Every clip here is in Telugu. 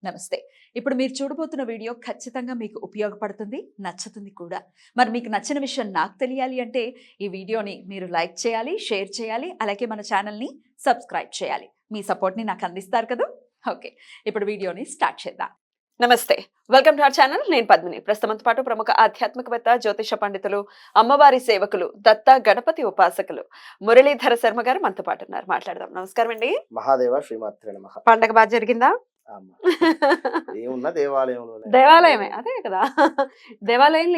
నమస్తే. ఇప్పుడు మీరు చూడబోతున్న వీడియో ఖచ్చితంగా మీకు ఉపయోగపడుతుంది, నచ్చుతుంది కూడా. మరి మీకు నచ్చిన విషయం నాకు తెలియాలి అంటే ఈ వీడియోని మీరు లైక్ చేయాలి, షేర్ చేయాలి, అలాగే మన ఛానల్‌ని సబ్స్క్రైబ్ చేయాలి. మీ సపోర్ట్‌ని నాకు అందిస్తారు కదూ! ఓకే. ఇప్పుడు వీడియోని స్టార్ట్ చేద్దాం. నమస్తే. Welcome to our channel. నేను పద్మిని. ప్రస్తుతంతో పాటు ప్రముఖ ఆధ్యాత్మికవేత్త, జ్యోతిష పండితులు, అమ్మవారి సేవకులు, దత్త గణపతి ఉపాసకులు మురళీధర శర్మ గారు మనతో పాటు ఉన్నారు. మాట్లాడదాం. నమస్కారం అండి. మహాదేవ శ్రీమాత్రే నమః. పండగ బాగా జరిగిందా? ఏమున్నా దేవాలయంలో దేవాలయమే అదే కదా. దేవాలయంలో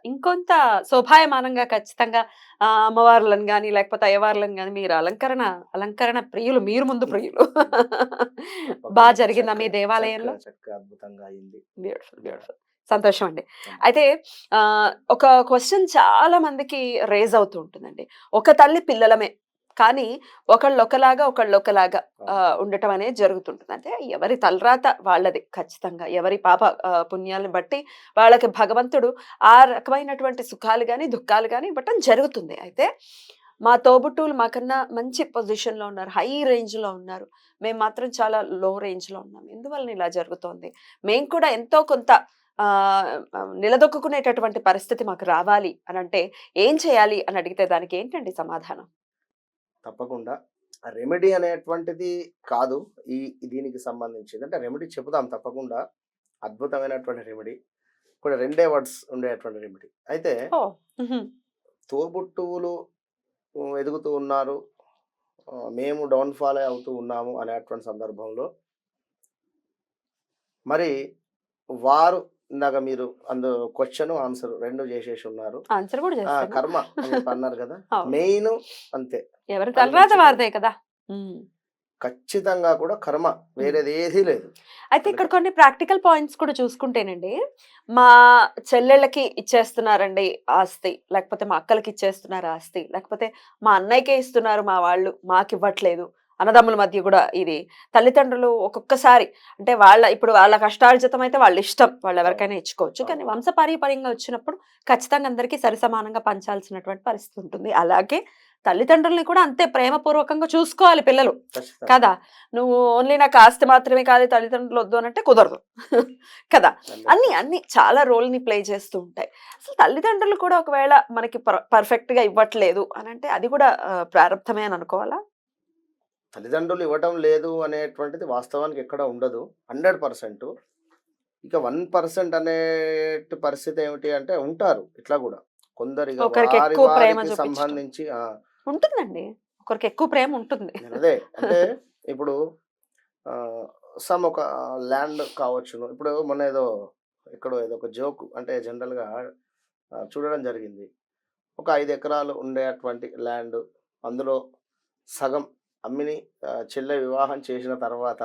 ఇంకొంత శోభాయమానంగా ఖచ్చితంగా అమ్మవార్లను గాని లేకపోతే అయ్యవార్లను గాని మీరు అలంకరణ ప్రియులు, మీరు ముందు ప్రియులు. బాగా జరిగిందా మీ దేవాలయంలో? అద్భుతంగా అయింది. బ్యూటిఫుల్. సంతోషం అండి. అయితే ఒక క్వశ్చన్ చాలా మందికి రేజ్ అవుతూ ఉంటుందండి. ఒక తల్లి పిల్లలమే కానీ ఒకళ్ళొకలాగా ఉండటం అనేది జరుగుతుంటుంది. అంటే ఎవరి తలరాత వాళ్ళది ఖచ్చితంగా. ఎవరి పాప పుణ్యాలను బట్టి వాళ్ళకి భగవంతుడు ఆ రకమైనటువంటి సుఖాలు కానీ దుఃఖాలు కానీ ఇవ్వటం జరుగుతుంది. అయితే మా తోబుట్టువులు మాకన్నా మంచి పొజిషన్లో ఉన్నారు, హై రేంజ్లో ఉన్నారు. మేము మాత్రం చాలా లో రేంజ్లో ఉన్నాం. ఎందువలన ఇలా జరుగుతోంది? మేము కూడా ఎంతో కొంత నిలదొక్కునేటటువంటి పరిస్థితి మాకు రావాలి అని అంటే ఏం చేయాలి అని అడిగితే దానికి ఏంటండి సమాధానం? తప్పకుండా రెమెడీ అనేటువంటిది కాదు దీనికి సంబంధించింది. అంటే రెమెడీ చెబుదాం తప్పకుండా. అద్భుతమైనటువంటి రెమెడీ కూడా 2 వర్డ్స్ ఉండేటువంటి రెమెడీ. అయితే తోబుట్టువులు ఎదుగుతూ ఉన్నారు, మేము డౌన్ఫాల్ అవుతూ ఉన్నాము అనేటువంటి సందర్భంలో మరి వారు ఇందాక మీరు క్వశ్చన్ ఆన్సర్ 2 చేసేసి ఉన్నారు. ఆన్సర్ కూడా చేస్తాను. కర్మ అని అన్నారు కదా, మెయిన్ అంతే. ఎవరి తలరాత వారిదే కదా. ఖచ్చితంగా కూడా కర్మ, వేరేది ఏదీ లేదు. అయితే ఇక్కడ కొన్ని ప్రాక్టికల్ పాయింట్స్ కూడా చూసుకుంటేనండి, మా చెల్లెళ్ళకి ఇచ్చేస్తున్నారండి ఆస్తి, లేకపోతే మా అక్కలకి ఇచ్చేస్తున్నారు ఆస్తి, లేకపోతే మా అన్నయ్యకే ఇస్తున్నారు మా వాళ్ళు, మాకు ఇవ్వట్లేదు. అన్నదమ్ముల మధ్య కూడా ఇది తల్లిదండ్రులు ఒక్కొక్కసారి అంటే ఇప్పుడు వాళ్ళ కష్టార్జితం అయితే వాళ్ళ ఇష్టం, వాళ్ళు ఎవరికైనా ఇచ్చుకోవచ్చు. కానీ వంశపారంపర్యంగా వచ్చినప్పుడు ఖచ్చితంగా అందరికీ సరిసమానంగా పంచాల్సినటువంటి పరిస్థితి ఉంటుంది. అలాగే తల్లిదండ్రుల్ని కూడా అంతే ప్రేమపూర్వకంగా చూసుకోవాలి పిల్లలు కదా. నువ్వు ఓన్లీ నాకు ఆస్తి మాత్రమే కాదు, తల్లిదండ్రులు వద్దు అని అంటే కుదరదు కదా. అన్ని చాలా రోల్ ని ప్లే చేస్తూ ఉంటాయి. అసలు తల్లిదండ్రులు కూడా ఒకవేళ మనకి పర్ఫెక్ట్ గా ఇవ్వట్లేదు అని అంటే అది కూడా ప్రారంభమే అని అనుకోవాలా? తల్లిదండ్రులు ఇవ్వటం లేదు అనేటువంటిది వాస్తవానికి ఎక్కడ ఉండదు. 100%. ఇక 1% అనే పరిస్థితి ఏమిటి అంటే ఉంటారు ఇట్లా కూడా కొందరు సంబంధించి ఉంటుందండి. ఒకరికి ఎక్కువ ప్రేమ ఉంటుంది. అదే అంటే ఇప్పుడు ఒక ల్యాండ్ కావచ్చును. ఇప్పుడు మొన్న ఏదో ఒక జోక్ అంటే జనరల్ గా చూడడం జరిగింది. ఒక 5 ఎకరాలు ఉండేటువంటి ల్యాండ్, అందులో సగం అమ్మిని చెల్లె వివాహం చేసిన తర్వాత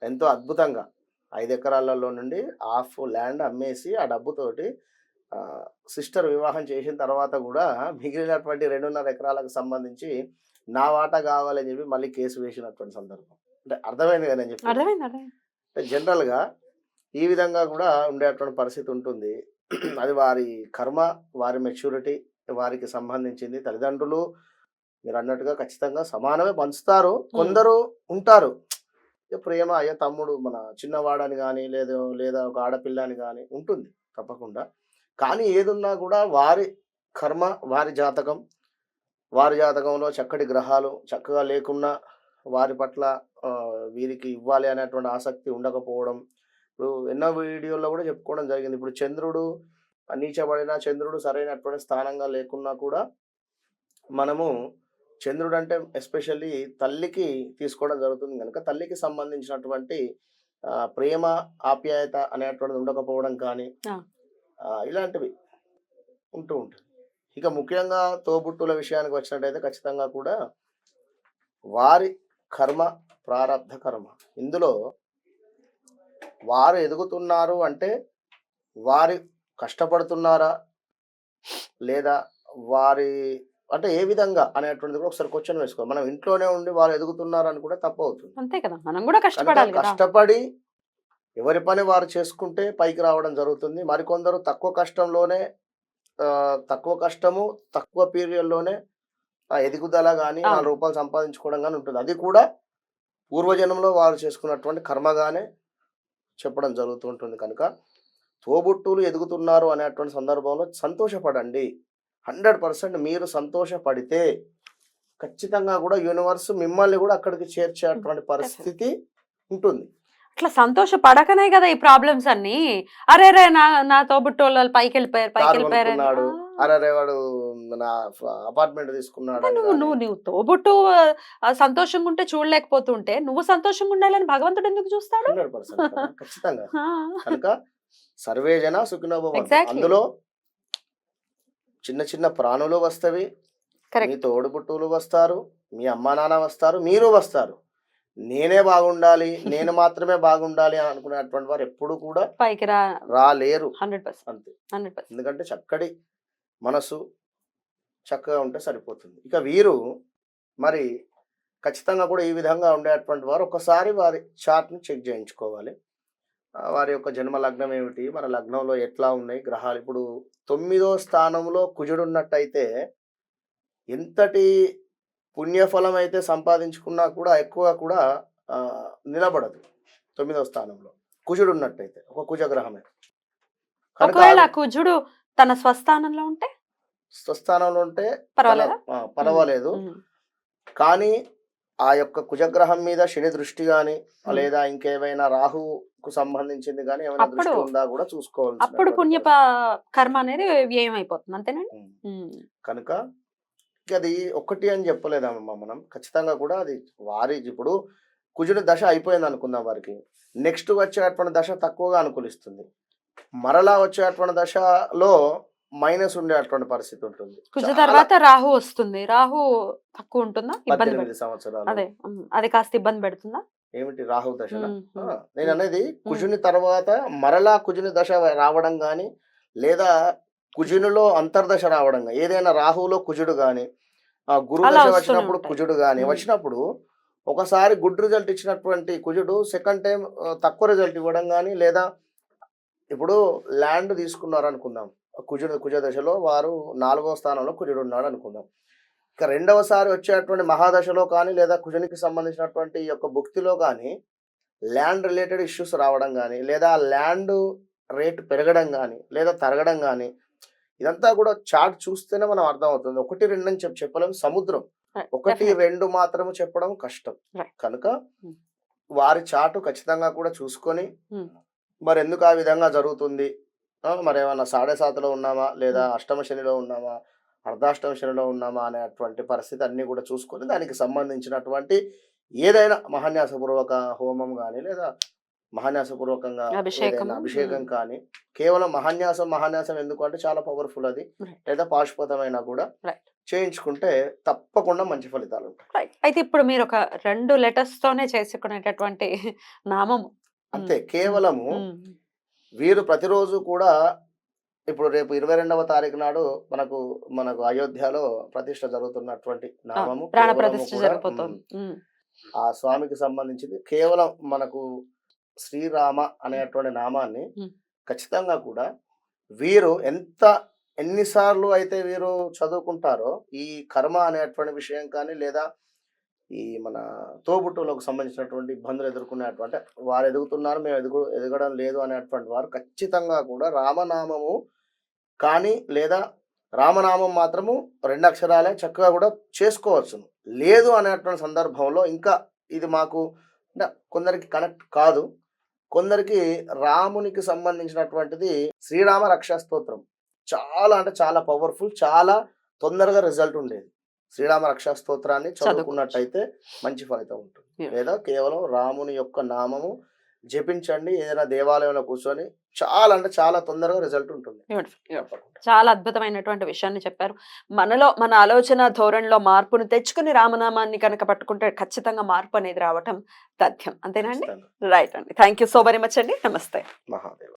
ఎంతో అద్భుతంగా 5 ఎకరాలలో నుండి హాఫ్ ల్యాండ్ అమ్మేసి ఆ డబ్బుతోటి సిస్టర్ వివాహం చేసిన తర్వాత కూడా మిగిలినటువంటి 2.5 ఎకరాలకు సంబంధించి నా వాటా కావాలని చెప్పి మళ్ళీ కేసు వేసినటువంటి సందర్భం. అంటే అర్థమైంది కదా నేను చెప్పి. జనరల్గా ఈ విధంగా కూడా ఉండేటువంటి పరిస్థితి ఉంటుంది. అది వారి కర్మ, వారి మెచ్యూరిటీ, వారికి సంబంధించింది. తల్లిదండ్రులు మీరు అన్నట్టుగా ఖచ్చితంగా సమానమే పంచుతారు. కొందరు ఉంటారు ప్రేమ, అయ్యో తమ్ముడు మన చిన్నవాడని కానీ లేదా ఒక ఆడపిల్ల అని కానీ ఉంటుంది తప్పకుండా. కానీ ఏదున్నా కూడా వారి కర్మ, వారి జాతకంలో చక్కటి గ్రహాలు చక్కగా లేకున్నా వారి పట్ల వీరికి ఇవ్వాలి అనేటువంటి ఆసక్తి ఉండకపోవడం. ఇప్పుడు ఎన్నో వీడియోల్లో కూడా చెప్పుకోవడం జరిగింది. ఇప్పుడు చంద్రుడు నీచబడిన, చంద్రుడు సరైనటువంటి స్థానంగా లేకున్నా కూడా మనము చంద్రుడు అంటే ఎస్పెషల్లీ తల్లికి తీసుకోవడం జరుగుతుంది కనుక తల్లికి సంబంధించినటువంటి ప్రేమ, ఆప్యాయత అనేటువంటిది ఉండకపోవడం కానీ ఇలాంటివి ఉంటూ ఉంటుంది. ఇక ముఖ్యంగా తోబుట్టుల విషయానికి వచ్చినట్టయితే ఖచ్చితంగా కూడా వారి కర్మ, ప్రారబ్ధ కర్మ. ఇందులో వారు ఎదుగుతున్నారు అంటే వారి కష్టపడుతున్నారా లేదా వారి అంటే ఏ విధంగా అనేటువంటిది కూడా ఒకసారి క్వశ్చన్ వేసుకోవాలి. మనం ఇంట్లోనే ఉండి వాళ్ళు ఎదుగుతున్నారు అని కూడా తప్పు అవుతుంది. అంతే కదా, మనం కూడా కష్టపడి ఎవరి పని వారు చేసుకుంటే పైకి రావడం జరుగుతుంది. మరికొందరు తక్కువ కష్టము తక్కువ పీరియడ్లోనే ఎదుగుదల కానీ 4 రూపాయలు సంపాదించుకోవడం కానీ ఉంటుంది. అది కూడా పూర్వజన్మలో వారు చేసుకున్నటువంటి కర్మగానే చెప్పడం జరుగుతూ ఉంటుంది కనుక తోబుట్టువులు ఎదుగుతున్నారు అనేటువంటి సందర్భంలో సంతోషపడండి. 100% మీరు సంతోషపడితే ఖచ్చితంగా కూడా యూనివర్స్ మిమ్మల్ని కూడా అక్కడికి చేర్చేటువంటి పరిస్థితి ఉంటుంది. అట్లా సంతోషపడకనే కదా ఈ ప్రాబ్లమ్స్ అన్ని. అరే రే నా నా తోబుట్టోళ్ళు పైకి వెళ్ళిపోయారు కారు కొనుక్కున్నాడు, అరే వాడు నా అపార్ట్మెంట్ తీసుకున్నాడు అని నువ్వు గాని నువ్వు నువ్వు తోబుట్టు సంతోషంగా ఉంటే చూడలేకపోతుంటే నువ్వు సంతోషంగా ఉండాలని భగవంతుడు ఎందుకు చూస్తాడు? 100% కదా, ఖచ్చితంగా. ఆ, కనుక సర్వే జన సుఖినో భవంతు. Exactly. అందులో చిన్న చిన్న ప్రాణులు వస్తవి, మీ కరెక్ట్. తోడుపుట్టువులు వస్తారు, మీ అమ్మా నాన్న వస్తారు, మీరు వస్తారు. నేనే బాగుండాలి, నేను మాత్రమే బాగుండాలి అని అనుకునేటువంటి వారు ఎప్పుడు కూడా పైకి రాలేరు. 100%. అంతే. 100%. ఎందుకంటే చక్కటి మనసు చక్కగా ఉంటే సరిపోతుంది. ఇక వీరు మరి ఖచ్చితంగా కూడా ఈ విధంగా ఉండేటువంటి వారు ఒకసారి వారి చార్ట్‌ని చెక్ చేయించుకోవాలి. వారి యొక్క జన్మ లగ్నం ఏమిటి? మన లగ్నంలో ఎట్లా ఉన్నాయి గ్రహాలు? ఇప్పుడు 9వ స్థానంలో కుజుడు ఉన్నట్టయితే ఎంతటి పుణ్యఫలం అయితే సంపాదించుకున్నా కూడా ఎక్కువ కూడా నిలబడదు. 9వ స్థానంలో కుజుడు ఉన్నట్టయితే ఒక కుజగ్రహమే. కనుక ఒకవేళ కుజుడు తన స్వస్థానంలో ఉంటే స్వస్థానంలో ఉంటే పర్వాలేదా? పర్వాలేదు. కానీ ఆ యొక్క కుజగ్రహం మీద శని దృష్టి గాని లేదా ఇంకేమైనా రాహుకు సంబంధించింది గాని ఏమైనా దృష్టి అప్పుడు ఉందా కూడా చూసుకోవాలి. అప్పుడు పుణ్య కర్మ అనేది వ్యయం అయిపోతుంది అంతేనండి. కనుక ఇక అది ఒక్కటి అని చెప్పలేదమ్మా మనం. ఖచ్చితంగా కూడా అది వారి ఇప్పుడు కుజుని దశ అయిపోయింది అనుకుందాం వారికి. నెక్స్ట్ వచ్చేటువంటి దశ తక్కువగా అనుకూలిస్తుంది. మరలా వచ్చేటువంటి దశలో మైనస్ ఉండేటువంటి పరిస్థితి ఉంటుంది. కుజ తర్వాత రాహు వస్తుంది. రాహు తక్కువ ఉంటుందా? ఇబ్బంది 18 సంవత్సరాలు. అదే అది కాస్త ఇబ్బంది పెడుతుందా? ఏమిటి రాహు దశ? ఉమ్, నేను అనేది కుజుని తర్వాత మరలా కుజుని దశ రావడం గాని లేదా కుజునిలో అంతర్దశ రావడం గాని, ఏదైనా రాహులో కుజుడు గాని గురు అలా దశ వస్తూనే వచ్చినప్పుడు ఉంటాయి. కుజుడు గాని వచ్చినప్పుడు ఒకసారి గుడ్ రిజల్ట్ ఇచ్చినటువంటి కుజుడు సెకండ్ టైం తక్కువ రిజల్ట్ ఇవ్వడం గాని, లేదా ఇప్పుడు ల్యాండ్ తీసుకున్నారు అనుకుందాం, కుజ దశలో వారు 4వ స్థానంలో కుజుడు ఉన్నాడు అనుకుందాం. ఇక రెండవసారి వచ్చేటువంటి మహాదశలో కానీ లేదా కుజునికి సంబంధించినటువంటి ఈ యొక్క భుక్తిలో కానీ ల్యాండ్ రిలేటెడ్ ఇష్యూస్ రావడం కానీ, లేదా ల్యాండ్ రేట్ పెరగడం కానీ లేదా తరగడం కానీ, ఇదంతా కూడా చార్ట్ చూస్తేనే మనం అర్థం అవుతుంది. 1, 2 అని చెప్పలేము. సముద్రం 1, 2 మాత్రము చెప్పడం కష్టం. కనుక వారి చార్ట్ ఖచ్చితంగా కూడా చూసుకొని మరి ఎందుకు ఆ విధంగా జరుగుతుంది, మరి ఏమన్నా 7.5లో ఉన్నామా లేదా అష్టమ శనిలో ఉన్నామా అర్ధాష్టమ శనిలో ఉన్నామా అనేటువంటి పరిస్థితి అన్ని కూడా చూసుకొని దానికి సంబంధించినటువంటి ఏదైనా మహాన్యాసపూర్వక హోమం కానీ లేదా మహాన్యాసపూర్వకంగా అభిషేకం కానీ, కేవలం మహాన్యాసం ఎందుకు అంటే చాలా పవర్ఫుల్ అది, లేదా పాశుపతమైనా కూడా చేయించుకుంటే తప్పకుండా మంచి ఫలితాలు ఉంటాయి. అయితే ఇప్పుడు మీరు ఒక 2 లెటర్స్ తోనే చేసుకునేటటువంటి నామము అంతే. కేవలము వీరు ప్రతిరోజు కూడా ఇప్పుడు రేపు 22వ తారీఖు నాడు మనకు అయోధ్యలో ప్రతిష్ట జరుగుతున్నటువంటి నామము ప్రాణ ప్రతిష్ఠ జరగబోతోంది. ఆ స్వామికి సంబంధించింది కేవలం మనకు శ్రీరామ అనేటువంటి నామాన్ని ఖచ్చితంగా కూడా వీరు ఎన్నిసార్లు అయితే వీరు చదువుకుంటారో ఈ కర్మ అనేటువంటి విషయం కానీ లేదా ఈ మన తోబుట్టువులకు సంబంధించినటువంటి ఇబ్బందులు ఎదుర్కొనేటువంటి వారు ఎదుగుతున్నారు, మేము ఎదగడం లేదు అనేటువంటి వారు ఖచ్చితంగా కూడా రామనామము కానీ లేదా రామనామం మాత్రము 2 అక్షరాలే చక్కగా కూడా చేసుకోవచ్చు. లేదు అనేటువంటి సందర్భంలో ఇంకా ఇది మాకు కొందరికి కనెక్ట్ కాదు, కొందరికి రామునికి సంబంధించినటువంటిది శ్రీరామ రక్షా స్తోత్రం చాలా అంటే చాలా పవర్ఫుల్, చాలా తొందరగా రిజల్ట్ ఉండేది. శ్రీరామ రక్షా స్తోత్రాన్ని చదువుకున్నట్టయితే మంచి ఫలితం ఉంటుంది. లేదా కేవలం రాముని యొక్క నామము జపించండి ఏదైనా దేవాలయంలో కూర్చొని, చాలా అంటే చాలా తొందరగా రిజల్ట్ ఉంటుంది. చాలా అద్భుతమైనటువంటి విషయాన్ని చెప్పారు. మనలో మన ఆలోచన ధోరణిలో మార్పును తెచ్చుకుని రామనామాన్ని కనుక పట్టుకుంటే ఖచ్చితంగా మార్పు అనేది రావటం తథ్యం. అంతేనా అండి? రైట్ అండి. Thank you so very much అండి. నమస్తే. మహాదేవ్.